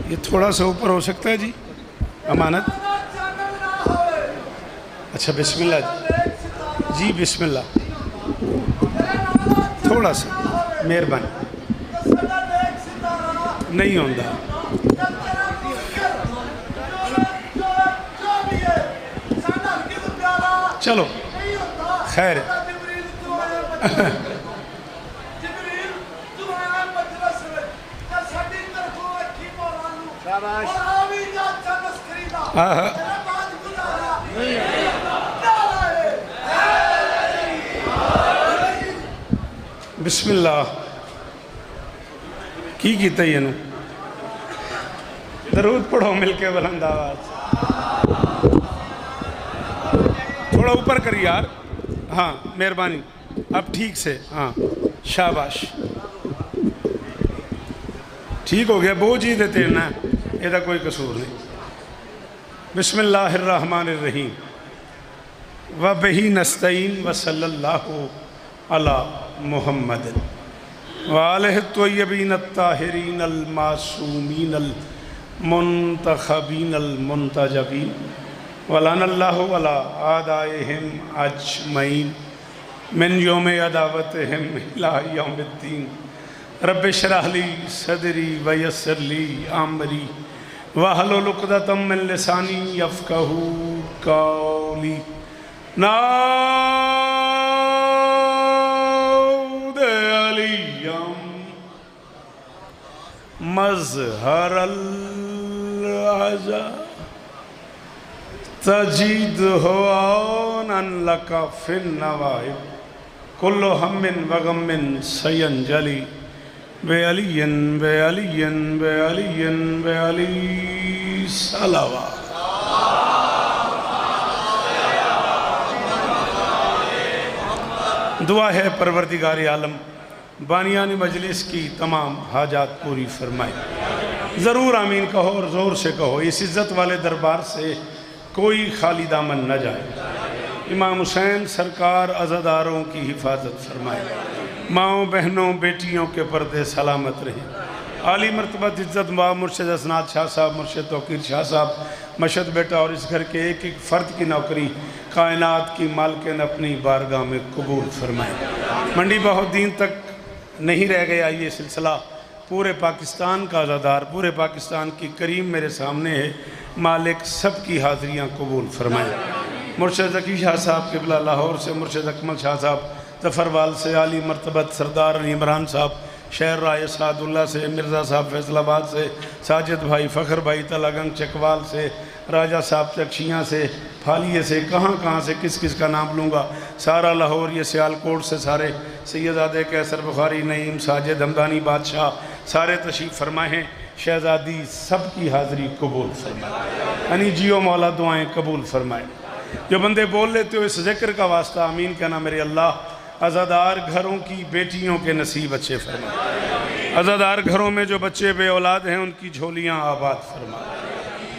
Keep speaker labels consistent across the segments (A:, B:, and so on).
A: ये थोड़ा सा ऊपर हो सकता है जी, अमानत। अच्छा बिस्मिल्लाह जी, बिस्मिल्लाह, थोड़ा सा मेहरबानी। नहीं होता, चलो खैर। बिस्मिल्लाह की कीता ही इन्हू दरूद पढ़ो मिलके बुलंद आवाज। थोड़ा ऊपर कर यार, हाँ मेहरबानी, अब ठीक से, हाँ शाबाश, ठीक हो गया। बोझ ही देते ना, ਇਹਦਾ कोई कसूर नहीं। बिस्मिल्लाहिर्रहमानिर्रहीम व बिही नस्तईन व सल्लल्लाहु अला मुहम्मद व आलिहि त्वय्यबीन अत्ताहिरीन अल मासूमीन अल मुंतखबीन अल मुंतजबीन व लानल्लाहु अला आदाइहिम अजमईन मिन यौम अदावतिहिम इला यौमिद्दीन। रब्बि इश्रह ली सदरी व यस्सिर ली अमरी वहलुल उक़दतम मिन लिसानी यफ़क़हू क़ौली। नाऊद अलियम मज़हरल अज़ा तजीदहु औनन लका फिन नवाइब कुल्लु हम्मिन व गम्मिन सयंजली बे अलियन बे अलियन बे अलियन बे अली सलावा। दुआ है परवरदिगार आलम बानियान मजलिस की तमाम हाजात पूरी फरमाए। ज़रूर आमीन कहो और ज़ोर से कहो, इस इज़्ज़त वाले दरबार से कोई खाली दामन न जाए। इमाम हुसैन सरकार अज़ादारों की हिफाजत फरमाए, माओं बहनों बेटियों के पर्दे सलामत रहें। आली मरतबत इज़्ज़त माँ मुर्शिद असनाद शाह साहब, मुर्शिद तौकीर शाह साहब, मशद बेटा और इस घर के एक एक फ़र्द की नौकरी कायनात की मालकिन अपनी बारगाह में कबूल फरमाए। मंडी बहुद्दीन तक नहीं रह गया ये सिलसिला, पूरे पाकिस्तान का आज़ादार, पूरे पाकिस्तान की करीम मेरे सामने है। मालिक सब की हाज़िरियाँ कबूल फरमाए। मुर्शिद ज़की शाह साहब क़िबला लाहौर से, मुर्शिद अकमल शाह साहब ज़फ़रवाल से, आली मरतबत सरदार अली इमरान साहब शहर राय सादुल्ला से, मिर्ज़ा साहब फैसलाबाद से, साजिद भाई फ़खर भाई तलागंग चकवाल से, राजा साहब चक्शियाँ से, फालिए से, कहाँ से किस किस का नाम लूँगा, सारा लाहौर, ये सियालकोट से सारे, सैयदादे कैसर बुखारी नईम साजिद हमदानी बादशाह सारे तशरीफ़ फरमाए हैं। शहज़ादी सब की हाज़िरी कबूल फरमाए। अनी जियो मौला दुआएँ कबूल फरमाए। जो बंदे बोल लेते हो इस ज़िक्र का वास्ता आमीन कहना। मेरे अल्लाह अज़ादार घरों की बेटियों के नसीब अच्छे फरमाए। अज़ादार घरों में जो बच्चे बे औलाद हैं उनकी झोलियाँ आबाद फरमा।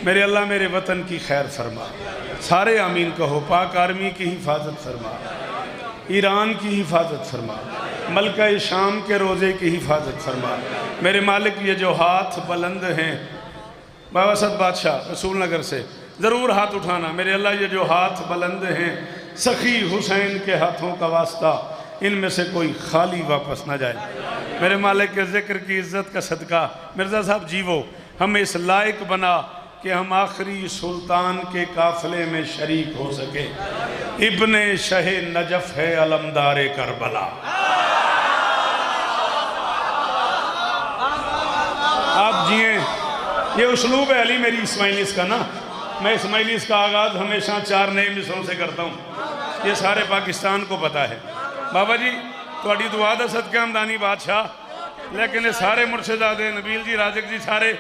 A: मेरे अल्लाह मेरे वतन की खैर फरमा। सारे आमीन कहो। पाक आर्मी की हिफाजत फरमा, ईरान की हिफाजत फरमा, मलका शाम के रोज़े की हिफाजत फरमा। मेरे मालिक ये जो हाथ बुलंद हैं, बाबा सद बादशाह रसूल नगर से ज़रूर हाथ उठाना। मेरे अल्लाह ये जो हाथ बुलंद हैं, सखी हुसैन के हाथों का वास्ता, इनमें से कोई खाली वापस ना जाए। मेरे मालिक के ज़िक्र की इज़्ज़त का सदका मिर्ज़ा साहब जीवो हमें इस लायक बना कि हम आखिरी सुल्तान के काफ़िले में शरीक हो सके। इब्ने शहे नजफ़ है अलमदारे करबला। आप जिए, ये उस्लूब है अली मेरी इस्माइलिस का ना। मैं इस्माइलिस का आगाज़ हमेशा 4 नए मिसरों से करता हूँ, ये सारे पाकिस्तान को पता है। बाबा जी थोड़ी दुआ दा सदका हमदानी बादशाह, लेकिन ये सारे मुर्शिदादे नबील जी राजक जी सारे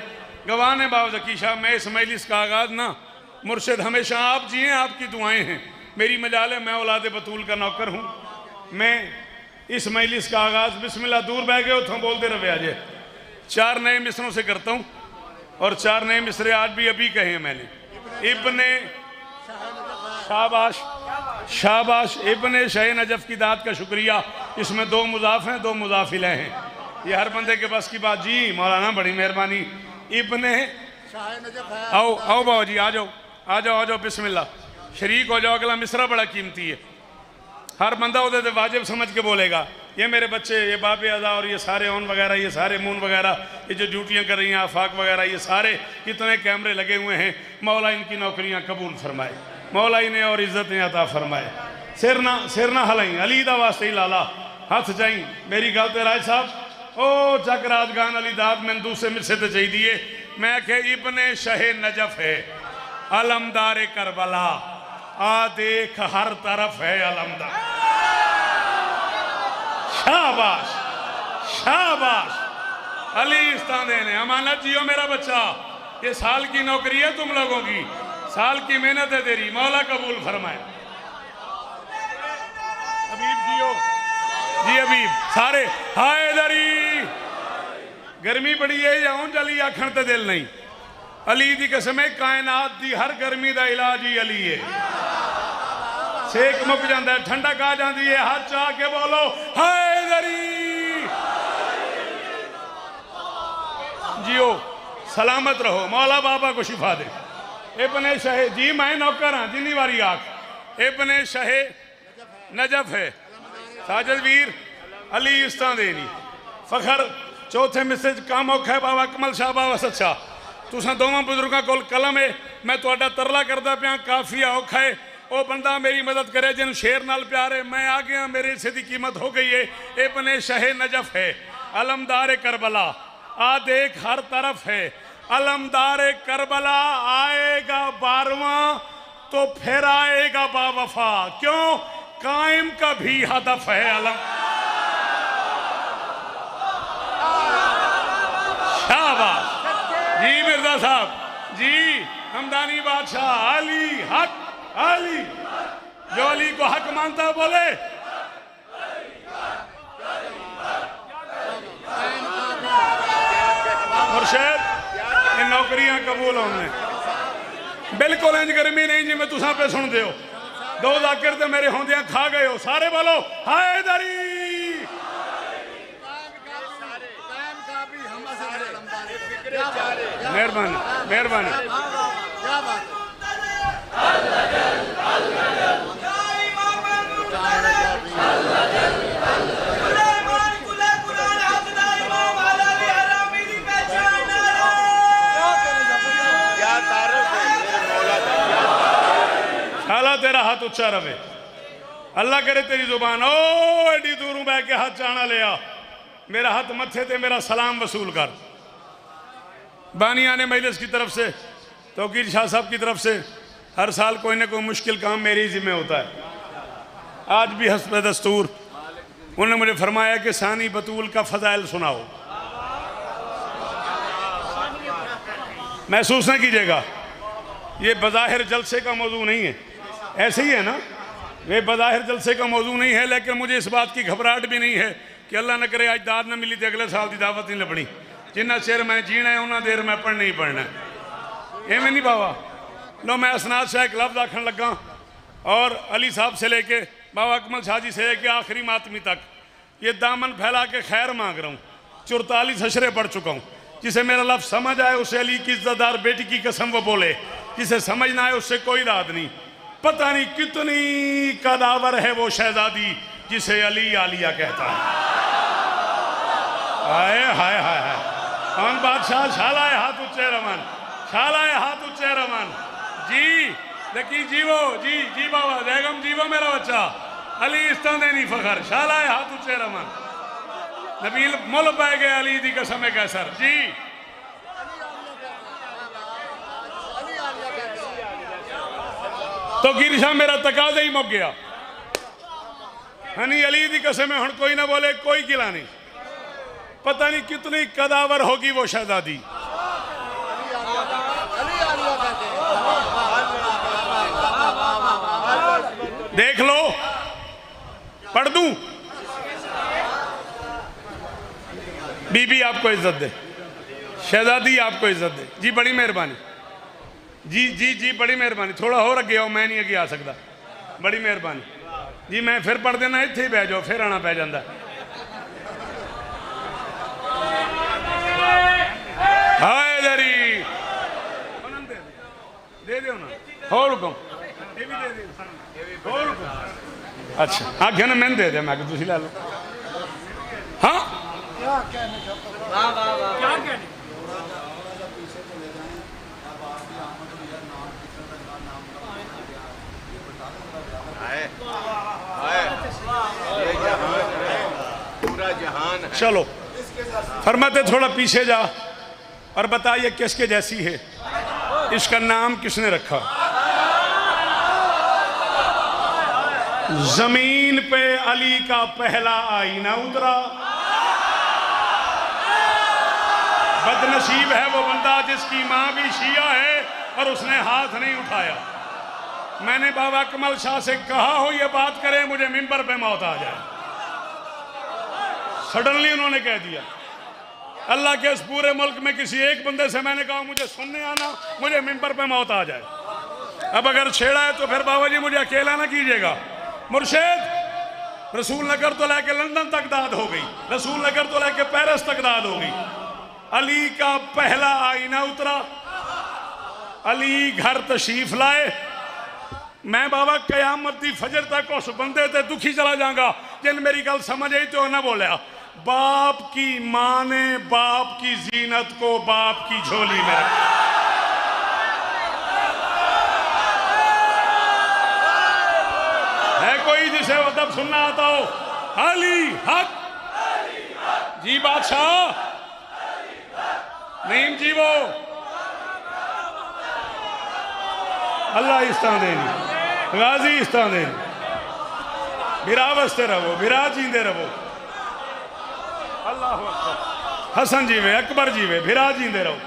A: गवाह ने बाब ज़की शाह। मैं इस्माइलिस का आगाज़ ना मुर्शिद हमेशा आप जिए, आपकी दुआएं हैं। मेरी मजाल है, मैं औलाद बतूल का नौकर हूँ। मैं इस्माइलिस का आगाज़ बिस्मिल्लाह दूर बह गए उतो बोलते रहे आज 4 नए मिसरों से करता हूँ, और 4 नए मिसरे आज भी अभी कहे हैं मैंने। इब्ने शाबाश शाबाश। इब्ने शह नजफ की दात का शुक्रिया। इसमें दो मुजाफ हैं, दो मुजाफिले हैं, ये हर बंदे के बस की बात। जी मौलाना बड़ी मेहरबानी। इब्ने आओ आओ बाबा जी, आ जाओ आ जाओ आ जाओ, बिस्मिल्लाह शरीक हो जाओ। अगला मिसरा बड़ा कीमती है, हर बंदा उधर वाजिब समझ के बोलेगा। ये मेरे बच्चे, ये बाप अदा और ये सारे ऑन वगैरह, ये सारे मून वगैरह, ये जो ड्यूटियाँ कर रही हैं आफाक वगैरह, ये सारे कितने कैमरे लगे हुए हैं। मौला इनकी नौकरियाँ कबूल फरमाए, मौला इन्हें और इज़्ज़तें अता फरमाए। सिर ना हलाई अली दा वास्ते ही लाला हथ जाई। मेरी गल ते राय साहब ओ चक राजगान अली दाद मैंने दूसरे मिसे तो चाहिए। मैं के इब्ने शह नजफ है अलमदार करबला, आ देख हर तरफ है अलमदार। शाबाश शाबाश। अली इस्तादे ने अमानत जियो मेरा बच्चा, ये साल की नौकरी है तुम लोगों की, साल की मेहनत है तेरी, मौला कबूल फरमाए। हबीब जियो जी, हबीब सारे हाय दरी। गर्मी बड़ी है या उंज अली आखण ते दिल नहीं। अली दी कसम है, कायनात दी हर गर्मी दा इलाज ही अली है। सेक मुक जाता है, ठंडक आ जाती है, हाथ चाह के बोलो हाय दरी। जियो सलामत रहो, मौला बाबा को शिफा दे। इब्ने शहे जी मैं नौकर हाँ जिन्नी वारी आख। इब्ने शहे नजफ है साजिद वीर अली इस्तां देनी फखर। चौथे मिस्से काम औखा है बाबा कमल शाह बाबा सच्चा। तुसा दोवां बुजुर्गों को कलम है, मैं तुहाडा तरला करदा पिया, काफिया औखा है। वो बंदा मेरी मदद करे जिन शेर नाल प्यार है। मैं आ गया, मेरे हिस्से की कीमत हो गई है। इब्ने शह नजफ है अलमदार करबला, आ देख हर तरफ है अलमदार करबला। आएगा 12वां तो फिर आएगा बावफा, क्यों कायम का भी हदफ है अलम। शाबाश जी मिर्जा साहब जी, हमदानी बादशाह अली हक अली, जो अली को हक मानता बोले। मुर्शद ये नौकरियां कबूल होने बिल्कुल इंज गर्मी नहीं जी मैं तुसा पे सुन दो। दो जाकिर तो मेरे होंदियां खा गए हो, सारे बोलो हाय दरी। मेहरबानी मेहरबानी। शाला तेरा हाथ उच्चा रहे, अल्लाह करे तेरी जुबान ओ एडी दूरों बह के हाथ चाना लिया, मेरा हाथ मत्थे ते मेरा सलाम वसूल कर। बानिया ने मजलिस की तरफ से, तौकीर शाह साहब की तरफ से हर साल कोई ना कोई मुश्किल काम मेरे जिम्मे होता है। आज भी हस्ब दस्तूर उन्होंने मुझे फरमाया कि सानी बतूल का फजाइल सुनाओ। महसूस न कीजिएगा, ये बज़ाहिर जलसे का मौजू नहीं है, ऐसे ही है ना, ये बज़ाहिर जलसे का मौजू नहीं है। लेकिन मुझे इस बात की घबराहट भी नहीं है कि अल्लाह न करे आज दाद न मिली तो अगले साल की दावत नहीं लभनी। जिन्ना चेर मैं जीना है उन्ना देर मैं पढ़ना ही पढ़ना है। एवं नहीं बाबा लो, मैं असनाद शाह एक लफ्ज़ आखन लगा और अली साहब से लेके बाबा कमल शाह जी से लेके आखिरी मातमी तक ये दामन फैला के खैर मांग रहा हूँ। 44 हशरे पढ़ चुका हूँ। जिसे मेरा लफ्ज़ समझ आए उसे अली की इज्जतदार बेटी की कसम वो बोले, जिसे समझ ना आए उससे कोई रात नहीं। पता नहीं कितनी कदावर है वो शहजादी जिसे अली आलिया कहता है। हाय हाय हाय हाय। कौन बादशाह शालाए हाथ ऊंचे रमन, शालाए हाथ ऊंचे रमन जी। देखी जीवो जी जी बाबा जयगम जीवो मेरा बच्चा अली इस्तां देनी फखर, शालाए हाथ ऊंचे रमन। नबील मुल पै गए अली दी कसम है कैसर जी। तो गिरशा मेरा तकाजा ही मुक गया। हनी अली दी कसम है, हुण कोई ना बोले कोई गिला नहीं। पता नहीं कितनी कदावर होगी वो शहजादी। देख लो, पढ़ दूं। बीबी आपको इज्जत दे, शहजादी आपको इज्जत दे जी, बड़ी मेहरबानी जी जी जी, बड़ी मेहरबानी। थोड़ा और अगे आओ, मैं नहीं अगे आ सकता। बड़ी मेहरबानी जी। मैं फिर पढ़ देना, इत्थे ही बह जाओ, फिर आना पै जाता। हाय दरी दे दो ना, होर हुक्म ये भी दे दो, होर हुक्म। अच्छा आगे ना मैंने दे दिया, मैं तुम लै लो। हाँ
B: पूरा जहान है।
A: चलो फरमाते थोड़ा पीछे जा और बताइए किसके जैसी है, इसका नाम किसने रखा? जमीन पे अली का पहला आईना उतरा। बदनसीब है वो बंदा जिसकी माँ भी शिया है और उसने हाथ नहीं उठाया। मैंने बाबा कमल शाह से कहा हो ये बात करें, मुझे मिंबर पे मौत आ जाए। सडनली उन्होंने कह दिया। अल्लाह के इस पूरे मुल्क में किसी एक बंदे से मैंने कहा मुझे सुनने आना, मुझे मिंबर पे मौत आ जाए। अब अगर छेड़ा है तो फिर बाबा जी मुझे अकेला ना कीजिएगा। मुर्शिद रसूल नगर तो लेके लंदन तक दाद हो गई, रसूल नगर तो लेके पेरिस तक दाद हो गई। अली का पहला आईना उतरा, अली घर तशरीफ लाए। मैं बाबा कयामत दी फजर तक उस बंदे ते दुखी चला जाऊंगा जिन मेरी गल समझ आई तो ना बोलिया। बाप की माँ ने बाप की जीनत को बाप की झोली में रखा। है कोई जिसे अदब सुनना आता हो? अली हक जी बादशाह नईम जी वो अल्लाह इस्तान देनी, गाजी इस्तान देनी, बिरा बसते रहो, बिरा जींदे रहो। अल्लाह अकबर। हसन जीवे, अकबर जीवे, बिरा जींदे रहो।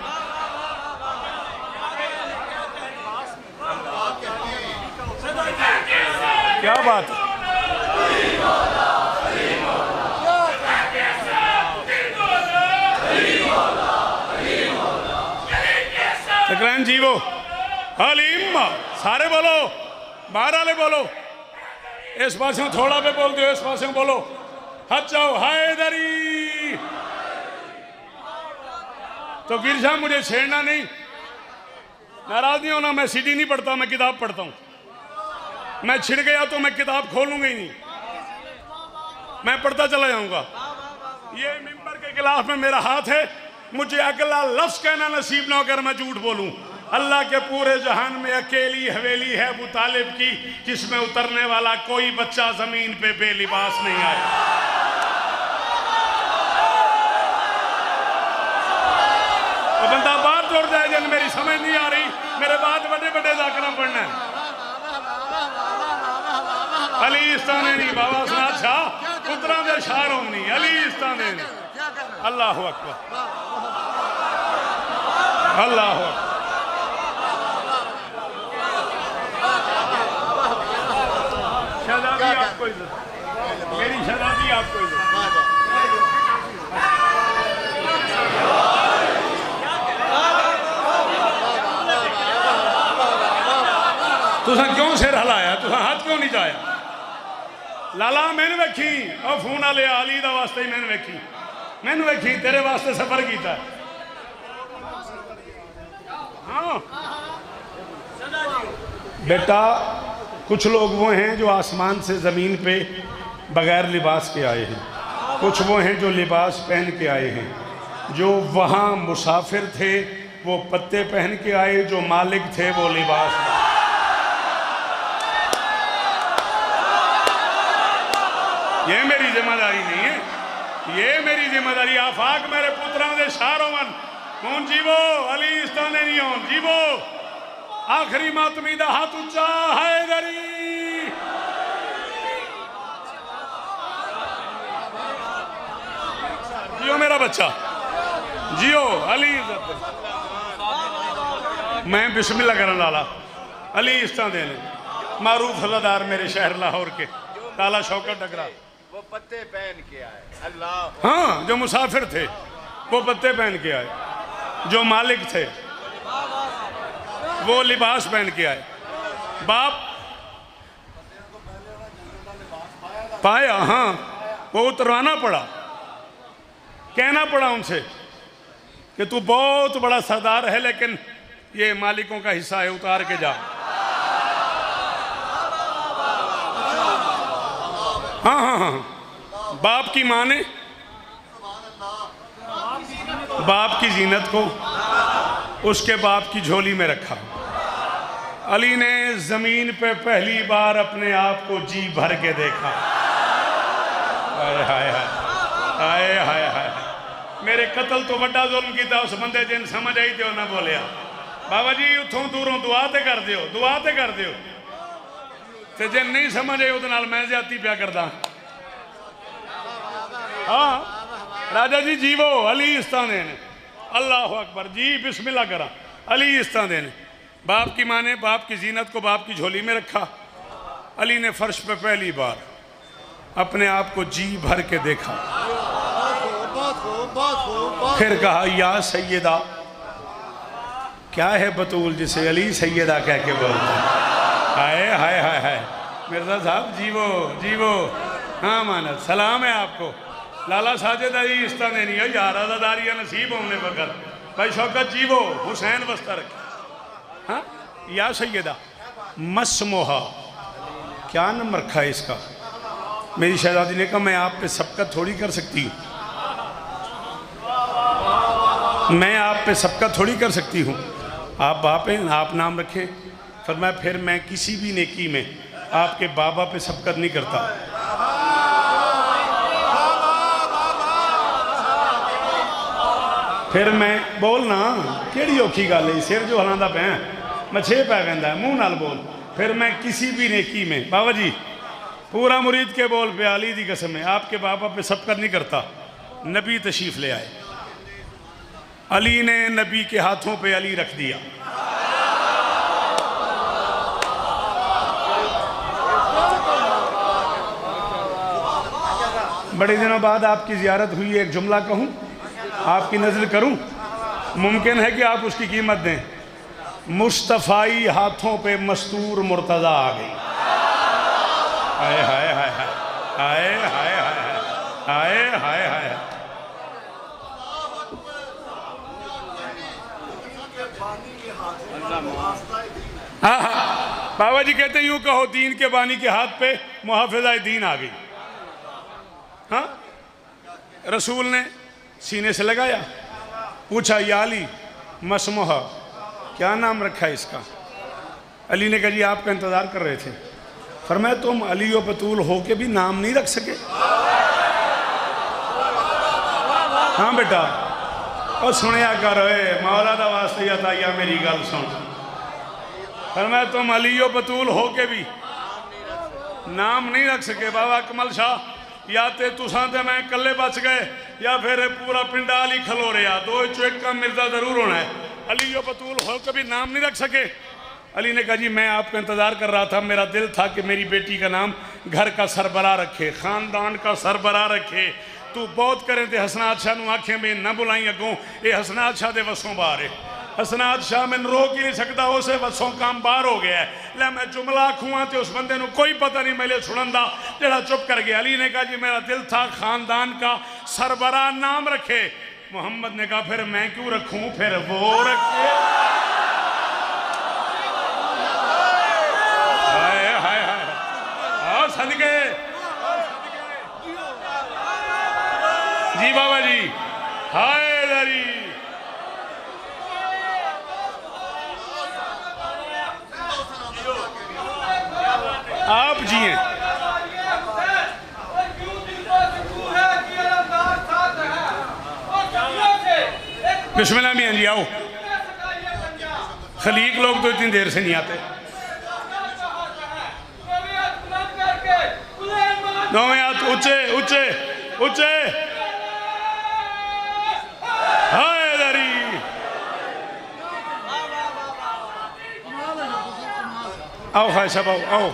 A: क्या बात है? तकरैन जीवो, हलीम सारे बोलो, बाहर वाले बोलो, इस पास थोड़ा पे बोल दो, इस पास बोलो, हथ जाओ हैदरी। तो गिरजा मुझे छेड़ना नहीं, नाराज नहीं होना। मैं सीडी नहीं पढ़ता, मैं किताब पढ़ता हूं। मैं छिड़ गया तो मैं किताब खोलूंगा ही नहीं, मैं पढ़ता चला जाऊंगा। ये मिंबर के खिलाफ में मेरा हाथ है, मुझे अगला लफ्ज कहना नसीब ना होकर मैं झूठ बोलूं। अल्लाह के पूरे जहान में अकेली हवेली है अबू तालिब की, जिसमें उतरने वाला कोई बच्चा जमीन पे बेलिबास नहीं आया। तो बंदा बाहर छोड़ जाए जन मेरी समझ नहीं आ रही, मेरे बाद बड़े बड़े जाकर पढ़ना है। अली इस्ताने नहीं बाबा सुना शाह पुत्रा दे शारों नहीं, अली इस्ताने नहीं। अल्लाह अकबर, अल्लाह अकबर। शहजादी आपको इज्जत, मेरी शहजादी आपको इज्जत। तुसा क्यों सिर हिलाया, तुसा हाथ क्यों नहीं जाया? लाला मैंने वेखी और फोन वाले अली दा वास्ते ही मैंने वेखी, मैंने वेखी तेरे वास्ते सफर किया। हाँ बेटा, कुछ लोग वो हैं जो आसमान से ज़मीन पे बग़ैर लिबास के आए हैं, कुछ वो हैं जो लिबास पहन के आए हैं। जो वहाँ मुसाफिर थे वो पत्ते पहन के आए, जो मालिक थे वो लिबास। ये मेरी जिम्मेदारी नहीं है, ये मेरी जिम्मेदारी। आफाक मेरे पुत्रों के शारों मन कौन जीवो, अली इस्ताने नहीं होन जीवो। आखिरी मातमी दा हाथ ऊंचा हैदरी। जियो मेरा बच्चा, जियो अली। मैं बिस्मिल्लाह करने वाला अली इस्तान देने मारूफ हलादार मेरे शहर लाहौर के काला शौकत डगरा।
B: वो पत्ते पहन के आए। अल्लाह।
A: हाँ, जो मुसाफिर थे वो पत्ते पहन के आए, जो मालिक थे वो लिबास पहन के आए। बाप पाया, हाँ, वो उतरवाना पड़ा, कहना पड़ा उनसे कि तू बहुत बड़ा सरदार है लेकिन ये मालिकों का हिस्सा है, उतार के जा। हाँ हाँ हाँ, बाप की माँ ने बाप की जीनत को उसके बाप की झोली में रखा। अली ने जमीन पे पहली बार अपने आप को जी भर के देखा। हाय हाय हाय हाय हाय हाय, मेरे कत्ल तो बड़ा जुल्म किया उस बंदे जिन समझ आई तो ना बोलिया बाबा जी उतों दूरों दुआ ते कर दियो, दुआ ते कर दियो, ते जिन नहीं समझ आई उहदे नाल मैं ज्यादती प्या करदा। हाँ राजा जी जीवो, अली इस्ताने ने, अल्लाह अकबर जी, बिस्मिल्लाह करा, अली इस्ताने ने। बाप की माँ ने बाप की जीनत को बाप की झोली में रखा। अली ने फर्श पे पहली बार अपने आप को जी भर के देखा, फिर कहा या सैयदा। क्या है बतूल जिसे अली सैयदा कह के बोलता है? हाय हाय हाय हाय, मिर्जा साहब जीवो जीवो। हाँ मानत सलाम है आपको। लाला साजिद अली इस्ताने नहीं है यार, आजादारी नसीब होने वक्त भाई शौकत जीवो, हुसैन बस्ता रखे। हाँ या सैयदा मसमोहा, क्या नाम रखा है इसका? मेरी शहजादी ने कहा मैं आप पे सबकत थोड़ी कर सकती हूँ, मैं आप पे सबकत थोड़ी कर सकती हूँ, आप बाप हैं, आप नाम रखें। फरमाया फिर मैं किसी भी नेकी में आपके बाबा पे सबकत नहीं करता। फिर मैं बोलना केड़ी औखी गल है, सिर जो हलांदा पै मैं 6 पै कहता मुँह नाल बोल। फिर मैं किसी भी नेकी में, बाबा जी पूरा मुरीद के बोल पे अली दी कसम है, आपके बाबा पे सबकत नहीं करता। नबी तशरीफ ले आए, अली ने नबी के हाथों पे अली रख दिया। बड़े दिनों बाद आपकी ज़ियारत हुई, एक जुमला कहूँ, आपकी नज़र करूँ, मुमकिन है कि आप उसकी कीमत दें। मुस्तफ़ाई हाथों पे मस्तूर मुर्तज़ा आ गई। हाय हाय हाय हाय हाय हाय हाय हाय हाय। हाँ हाँ, बाबा जी कहते यूँ कहो दीन के बानी के हाथ पे मुहाफ़िज़ा दीन आ गई। हाँ, रसूल ने सीने से लगाया, पूछा या अली मसमुहा, क्या नाम रखा है इसका? अली ने कहा जी आपका इंतज़ार कर रहे थे। फरमाया तुम अली व बतूल हो के भी नाम नहीं रख सके? हाँ बेटा, और सुनिया कर मौला दा वास्ते या मेरी गल सुन। फरमाया तुम अली व बतूल हो के भी नाम नहीं रख सके। बाबा कमल शाह, या ते तुसां ते मैं कल्ले बच गए या फिर पूरा पिंडा अली खलो रहा, दो चो एक का मिर्जा जरूर होना है। अली व बतूल हो के भी नाम नहीं रख सके। अली ने कहा जी मैं आपका इंतज़ार कर रहा था, मेरा दिल था कि मेरी बेटी का नाम घर का सरबराह रखे, ख़ानदान का सरबराह रखे। तू बहुत करें तो हसनात शाह नूं आखें भी ना बुलाई अगों, ये हसनात शाह दे वसों बाहर है। हसनात शाह मैंने रोक ही नहीं सकता, उसे वसों काम बाहर हो गया है। लै मैं जुमला आखूँ तो उस बंदे नूं कोई पता नहीं मेरे सुनन दा, जेड़ा चुप कर गया। अली ने कहा जी मेरा दिल था ख़ानदान का सरबराह नाम रखे। मोहम्मद ने कहा फिर मैं क्यों रखूँ, फिर वो रखे। हाय हाय हाय, आओ सदके जी बाबा जी। हाय दरी, आप जिए। बिस्मिल्लाह मियां जी आओ। खलीक लोग तो इतनी देर से नहीं आते। दोवें हाथ ऊंचे ऊंचे ऊंचे। हाय दरी, आओ खाय साहब आओ आओ।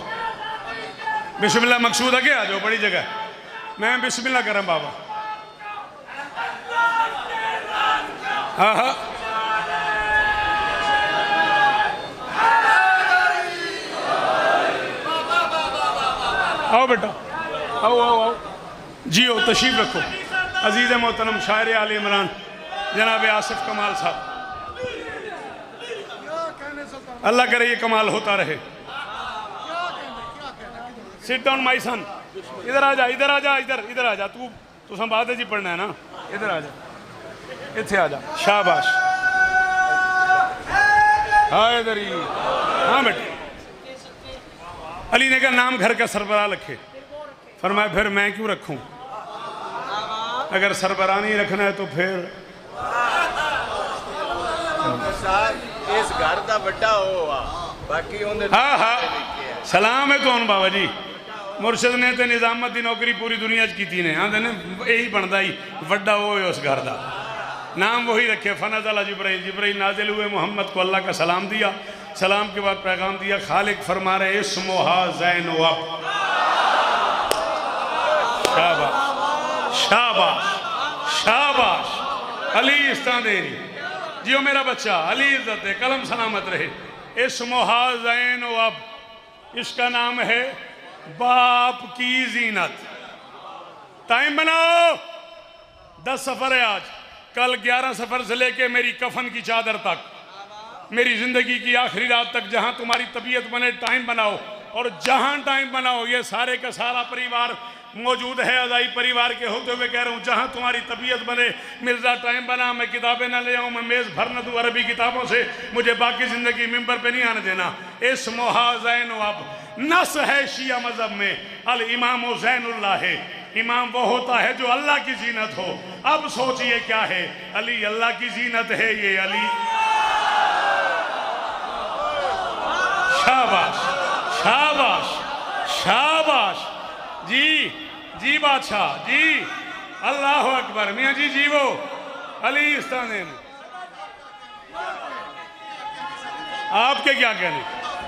A: बिस्मिल्लाह मकसूद आगे आ जाओ, बड़ी जगह। मैं बिस्मिल्लाह कर बाबा। हाँ हाँ, आओ बेटा आओ आओ आओ जियो, तशरीफ रखो। अजीज़ मोहतरम शायर आल इमरान जनाब आसिफ कमाल साहब, अल्लाह करे ये कमाल होता रहे। सिट डाउन माई सन, इधर आ जा, इधर आ जा, इधर इधर आ जा। तू संवाद जी पढ़ना है ना, इधर आ जा, इत्थे आ जा। शाबाश, हाँ इधर ही, हाँ बेटे। अली ने कहा नाम घर का सरबराह रखे। फरमाया फिर मैं क्यों रखूं, अगर सरबराह नहीं रखना है तो फिर
B: इस घर का बड़ा हुआ बाकी
A: हाँ हाँ सलाम है तो बाबा जी। मुर्शद ने तो निजामत की नौकरी पूरी दुनिया च की ने, आते ने यही बनता ही वड्डा वो है उस घर का। नाम वही रखे। फनज़ल जिब्राइल, जिब्राइल नाजिल हुए, मोहम्मद को अल्लाह का सलाम दिया, सलाम के बाद पैगाम दिया। खालिक फरमा रहे इस्मुहा ज़ैनब। शाबाश शाबाश शाबाश, अली इस्ता देरी जियो मेरा बच्चा, अली इज्जत दे, कलम सलामत रहे। इस्मुहा ज़ैनब, इसका नाम है बाप की जीनत। टाइम बनाओ, 10 सफर है आज, कल 11 सफर से लेके मेरी कफन की चादर तक, मेरी जिंदगी की आखिरी रात तक, जहां तुम्हारी तबीयत बने टाइम बनाओ। और जहां टाइम बनाओ, ये सारे का सारा परिवार मौजूद है, अदाई परिवार के होते हुए कह रहा हूँ, जहां तुम्हारी तबीयत बने मिर्जा टाइम बना। मैं किताबें ना ले आऊँ, मैं मेज़ भर न दूँ अरबी किताबों से, मुझे बाकी ज़िंदगी मिंबर पे नहीं आने देना। इस्मुहा ज़ैनब, नस है शिया मज़हब में, अल इमाम ज़ैनुल्लाह है। इमाम वो होता है जो अल्लाह की जीनत हो। अब सोचिए क्या है, अली अल्लाह की जीनत है। ये अली, शाबाश शाबाश शाबाश जी जी बादशाह जी, अल्लाह अकबर। मियाँ जी जीवो, अली इस्ताने आपके क्या कहने,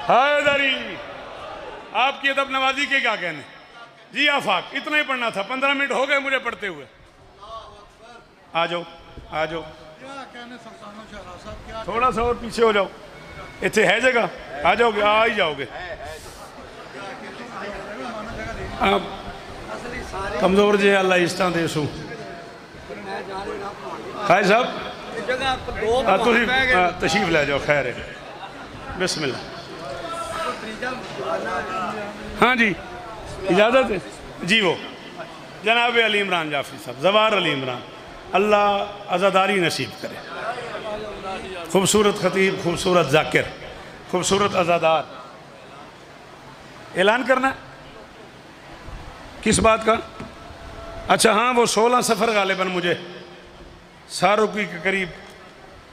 A: हैदरी आपकी अदब नवाजी के क्या कहने जी। आफाक इतना ही पढ़ना था, 15 मिनट हो गए मुझे पढ़ते हुए। आ जाओ आ जाओ, थोड़ा सा और पीछे हो जाओ, इतने है जगह, आ जाओगे, आ ही जाओगे। आप कमजोर जे अल्लाह इस्ता दे सू खाए साहब, तशरीफ ले जाओ, खैर है, बिस्मिल्लाह। हाँ जी इजाज़त है जी। वो जनाब अली इमरान जाफरी साहब, जवार अली इमरान, अल्लाह अज़ादारी नसीब करे। खूबसूरत खतीब, खूबसूरत जाकिर, खूबसूरत अज़ादार। ऐलान करना किस बात का? अच्छा हाँ, वो 16 सफ़र गालिबन मुझे सारुकी के करीब,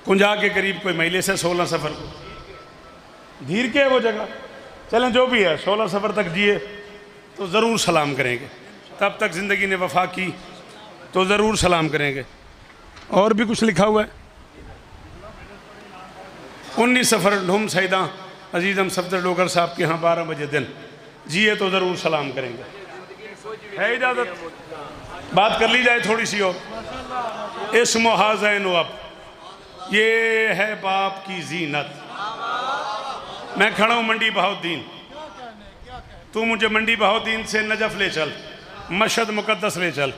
A: कुंजा के करीब कोई महीने से 16 सफ़र धीर के है वो जगह। चलें जो भी है, 16 सफ़र तक जिए तो ज़रूर सलाम करेंगे, तब तक ज़िंदगी ने वफा की तो ज़रूर सलाम करेंगे। और भी कुछ लिखा हुआ है, 19 सफ़र ढूम सईदा अजीज़म सफदर डोगर साहब के यहाँ 12 बजे दिन जिए तो ज़रूर सलाम करेंगे। है इजाज़त, बात कर ली जाए थोड़ी सी और। इस्मुहा ज़ैनब, ये है बाप की जीनत। मैं खड़ा हूँ मंडी बहाउद्दीन, तू मुझे मंडी बहाउद्दीन से नजफ़ ले चल, मशहद मुक़द्दस ले चल,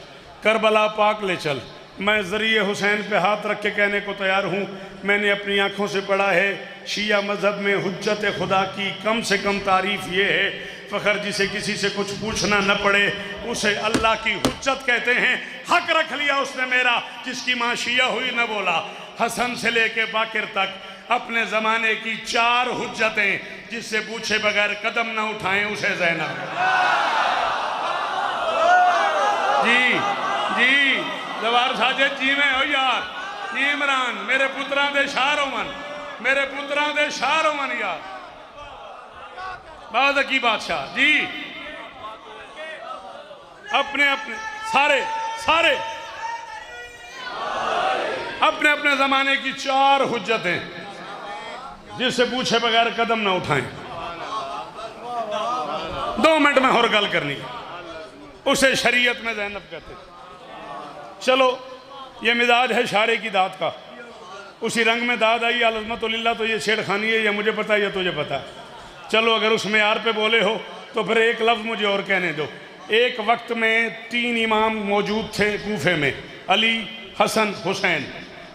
A: करबला पाक ले चल। मैं ज़रिए हुसैन पे हाथ रख के कहने को तैयार हूँ, मैंने अपनी आँखों से पढ़ा है शिया मज़हब में हुज्जत खुदा की कम से कम तारीफ़ ये है, फ़खर जिसे किसी से कुछ पूछना न पड़े उसे अल्लाह की हुज्जत कहते हैं। हक रख लिया उसने मेरा, जिसकी माँ शिया हुई न बोला। हसन से लेके बाकिर तक अपने ज़माने की 4 हुज्जतें, जिससे पूछे बगैर कदम न उठाएं उसे ज़ैनब। जी जी जवार साजे जी में हो यार, जी इमरान मेरे पुत्रां दे शार होवन, मेरे पुत्रां दे शार होवन यार। बाद की बादशाह जी, अपने अपने सारे सारे अपने अपने ज़माने की 4 हुज्जतें, जिससे पूछे बगैर कदम ना उठाएं। 2 मिनट में और गल करनी, उसे शरीयत में ज़ैनब कहते। चलो ये मिजाज है शारे की दाद का, उसी रंग में दाद आई अलज़मतुल्लिल्लाह, तो ये छेड़खानी है, ये मुझे पता है, ये तुझे पता है। चलो अगर उसमें यार पे बोले हो तो फिर एक लफ्ज़ मुझे और कहने दो, एक वक्त में 3 इमाम मौजूद थे कूफे में, अली, हसन, हुसैन।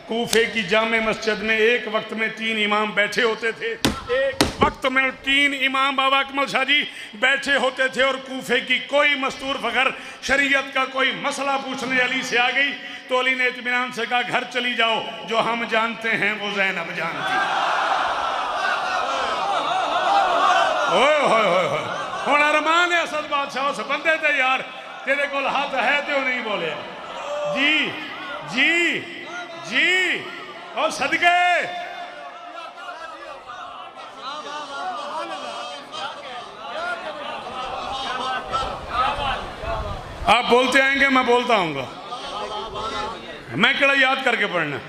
A: कूफे की जामे मस्जिद में एक वक्त में 3 इमाम बैठे होते थे। एक वक्त में 3 इमाम बाबा अकमल शाह जी बैठे होते थे और कूफे की कोई मस्तूर फखर शरीयत का कोई मसला पूछने अली से आ गई तो अली ने इत्मीनान से कहा घर चली जाओ, जो हम जानते हैं वो ज़ैनब जानती। ओए होए होए होए, हुण अरमान है असद बादशाह उस बंदे ते यार तेरे कोल हाथ है तो नहीं बोले जी जी जी और सदके। आप बोलते आएंगे, मैं बोलता आऊंगा। मैं केड़ा याद करके पढ़ना।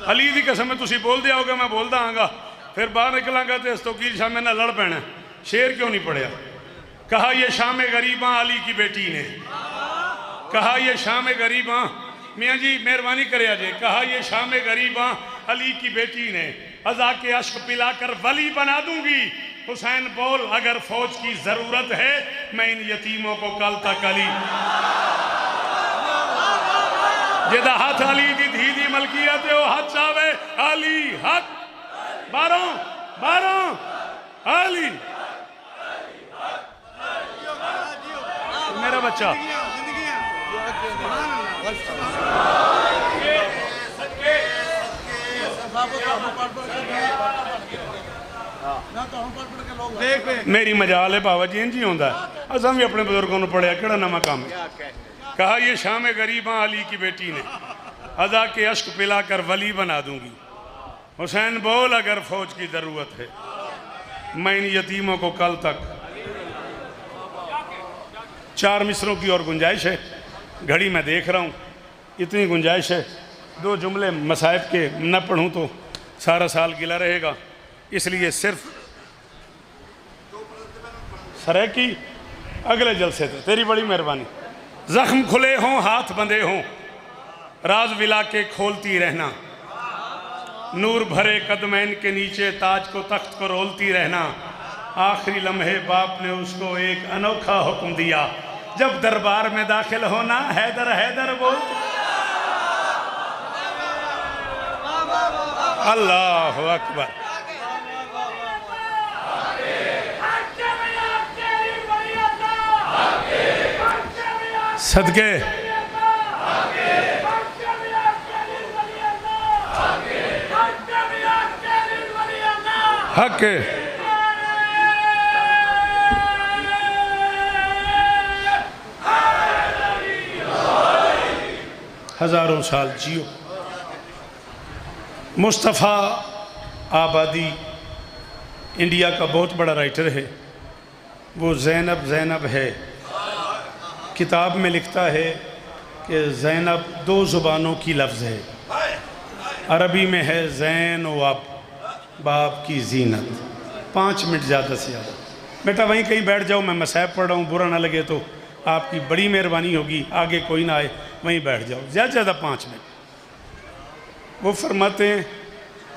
A: अली दी कसम तुसी बोल दिया होगा, मैं बोलता आऊंगा। फिर बाहर निकलांगा तो इस तौकीर शाह में ना लड़ पैना। शेर क्यों नहीं पढ़िया? कहा ये शाम गरीबा अली की बेटी ने, कहा ये शाम गरीबा, मियाँ जी मेहरबानी करे जे, कहा ये शाम गरीबा अली की बेटी ने, अज़ा के अश्क पिलाकर वली बना दूंगी। हुसैन बोल अगर फौज की जरूरत है मैं इन यतीमों को कल तक अली जेदा हाथ अली दी धी दी मलकियत है वो हाथ चावे अली हाथ बारों बारों अली मेरा बच्चा। मेरी मजाल है बाबा जी, इंज ही होंदा है। असां भी अपने बुजुर्गों ने पढ़िया, केड़ा नवा काम है। कहा ये शाम गरीबा अली की बेटी ने, अदा के अश्क पिला कर वली बना दूंगी। हुसैन बोल अगर फौज की जरूरत है मैं इन यतीमों को कल तक। 4 मिसरों की और गुंजाइश है, घड़ी मैं देख रहा हूँ इतनी गुंजाइश है। 2 जुमले मसाइब के न पढ़ूँ तो सारा साल गिला रहेगा, इसलिए सिर्फ सरे की अगले जलसे थे। तेरी बड़ी मेहरबानी। जख्म खुले हों हाथ बंधे हों राज विला के खोलती रहना, नूर भरे कदमैन के नीचे ताज को तख्त को रोलती रहना। आखिरी लम्हे बाप ने उसको एक अनोखा हुक्म दिया, जब दरबार में दाखिल होना हैदर हैदर बोल। अल्लाह अकबर। सदके हक हजारों साल जियो। मुस्तफ़ा आबादी इंडिया का बहुत बड़ा राइटर है, वो ज़ैनब ज़ैनब है। किताब में लिखता है कि ज़ैनब 2 ज़ुबानों की लफ्ज़ है। अरबी में है ज़ैन व अब, बाप की जीनत। 5 मिनट ज़्यादा से ज़्यादा। बेटा वहीं कहीं बैठ जाओ, मैं मसाइब पढ़ रहा हूँ, बुरा ना लगे तो आपकी बड़ी मेहरबानी होगी, आगे कोई ना आए, वहीं बैठ जाओ, ज़्यादा से ज़्यादा 5 मिनट। वो फरमाते हैं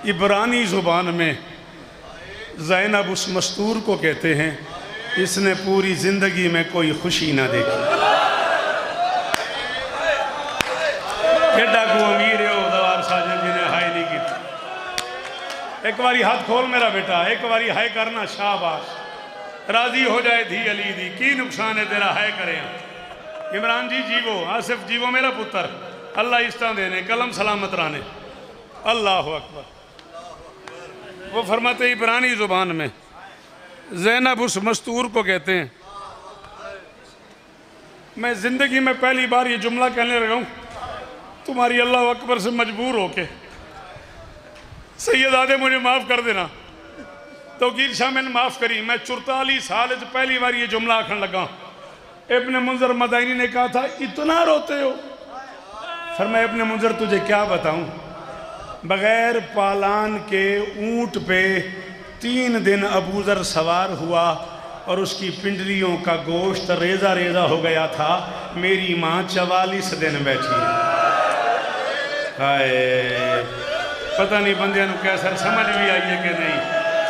A: इब्रानी ज़ुबान में ज़ैनब उस मस्तूर को कहते हैं इसने पूरी ज़िंदगी में कोई खुशी ना देखी। केडा को अमीर है दवार साजन जिन्हें हाय नहीं की। एक बारी हाथ खोल मेरा बेटा, एक बारी हाय करना, शाबाश। राजी हो जाए धी अली दी, की नुकसान है तेरा हाय करें। इमरान जी जीवो, आसिफ जीवो मेरा पुत्र, अल्लाह इस्ता देने, कलम सलामत रहने। अल्लाह अकबर। वो फरमाते इब्रानी ज़ुबान में ज़ैनब उस मस्तूर को कहते हैं। मैं ज़िंदगी में पहली बार ये जुमला कहने लगा हूँ, तुम्हारी अल्लाह अकबर से मजबूर होके। सैयदादे मुझे माफ़ कर देना, तौकीर शाह मैंने माफ़ करी। मैं 44 साल पहली बार ये जुमला आखन लगा। इब्ने मुंज़र मदाइनी ने कहा था इतना रोते हो? फरमाया इब्ने मुंज़र तुझे क्या बताऊँ, बग़ैर पालान के ऊँट पे 3 दिन अबूज़र सवार हुआ और उसकी पिंडलियों का गोश्त रेज़ा रेज़ा हो गया था। मेरी माँ 44 दिन बैठी। हाय, पता नहीं बंदियां नूं कैसर समझ भी आई है कि नहीं।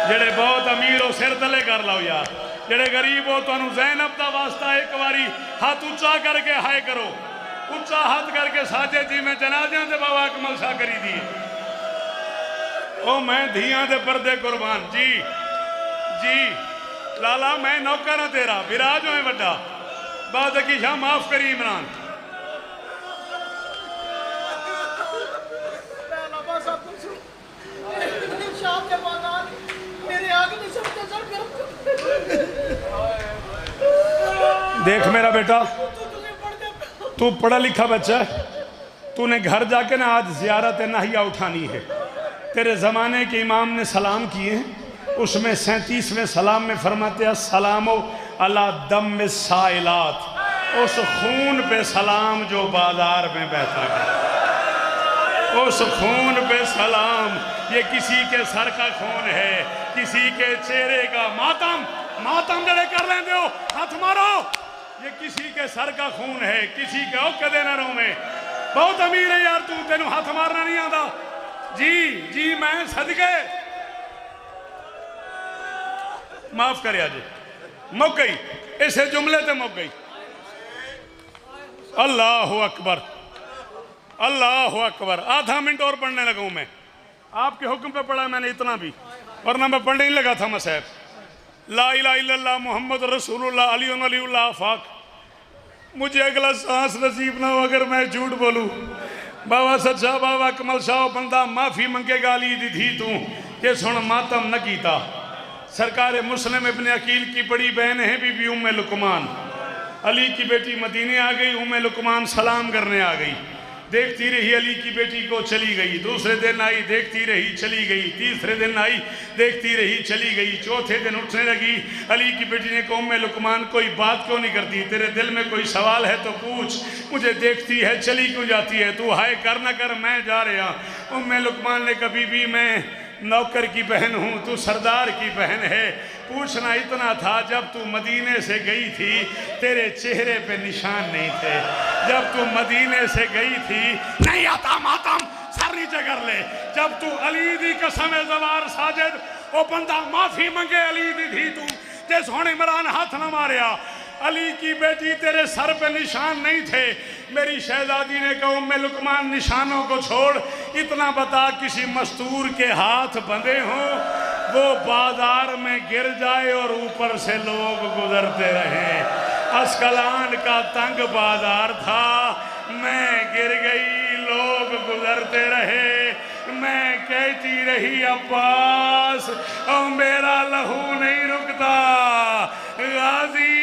A: जेड़े बहुत अमीर हो सिर तले कर लो यार, जेड़े गरीब हो तुहानू ज़ैनब दा वास्ता एक बारी हाथ उच्चा करके हाय करो, उच्चा हाथ करके साजे जी में जनाजियां दे बाबा अकमल शाह करी दी। ओ मैं धियां दे पर्दे कुर्बान जी जी लाला मैं नौकर हाँ तेरा, विराज होए वड्डा बाद की शाह माफ करी इमरान। देख मेरा बेटा, तू पढ़ा लिखा बच्चा है, तूने घर जाके ना आज ज़ियारत नाहिया उठानी है। तेरे ज़माने के इमाम ने सलाम किए हैं, उसमें 37वें सलाम में फरमाते हैं सलामो अला दम साइलात, उस खून पे सलाम जो बाजार में बहता है, उस खून पे सलाम। ये किसी के सर का खून है, किसी के चेहरे का मातम, मातम जड़े कर लेंगे हो हाथ मारो, ये किसी के सर का खून है, किसी के ओ कदे ना रो में। बहुत अमीर है यार तू, तेनू हाथ मारना नहीं आता जी जी मैं सदके माफ कर आज मुक गई, इसे जुमले ते मुक गई। अल्लाह अकबर अल्लाह अकबर। आधा मिनट और पढ़ने लगा हूं मैं, आपके हुक्म पे पढ़ा मैंने इतना भी, वरना मैं पढ़ने ही लगा था मसैब। ला इलाहा इल्लल्लाह मोहम्मद रसूलुल्लाह अली वलीउल्लाह फाक। मुझे अगला सांस नसीब ना हो अगर मैं झूठ बोलूं। बाबा सच्चा बाबा कमल शाह बंदा माफ़ी मंगेगा अली दी थी तू कि सुन मातम न कीता। सरकार मुस्लिम इब्ने अकील की बड़ी बहन है बीबी उम्मे लुकमान, अली की बेटी मदीने आ गई, उम्मे लुकमान सलाम करने आ गई, देखती रही अली की बेटी को चली गई। दूसरे दिन आई देखती रही चली गई, तीसरे दिन आई देखती रही चली गई, चौथे दिन उठने लगी। अली की बेटी ने कहा उम्मे लुकमान कोई बात क्यों नहीं करती, तेरे दिल में कोई सवाल है तो पूछ, मुझे देखती है चली क्यों जाती है, तू हाय कर न कर मैं जा रहा। उम्मे लुकमान ने कभी भी मैं नौकर की बहन हूँ, तू सरदार की बहन है। पूछना इतना था जब तू मदीने से गई थी तेरे चेहरे पे निशान नहीं थे, जब तू मदीने से गई थी नहीं आता मातम सर नीचे कर ले। जब तू अली दी कसम ज़वार साजिद ओ बंदा माफी मंगे अली दी थी तू जे सोने इमरान हाथ न मारिया। अली की बेटी तेरे सर पे निशान नहीं थे। मेरी शहजादी ने कहा उम्मे लुकमान निशानों को छोड़, इतना बता किसी मस्तूर के हाथ बंधे हों वो बाजार में गिर जाए और ऊपर से लोग गुजरते रहे। अस्कलान का तंग बाजार था, मैं गिर गई लोग गुजरते रहे, मैं कहती रही अब्बास और मेरा लहू नहीं रुकता, गाजी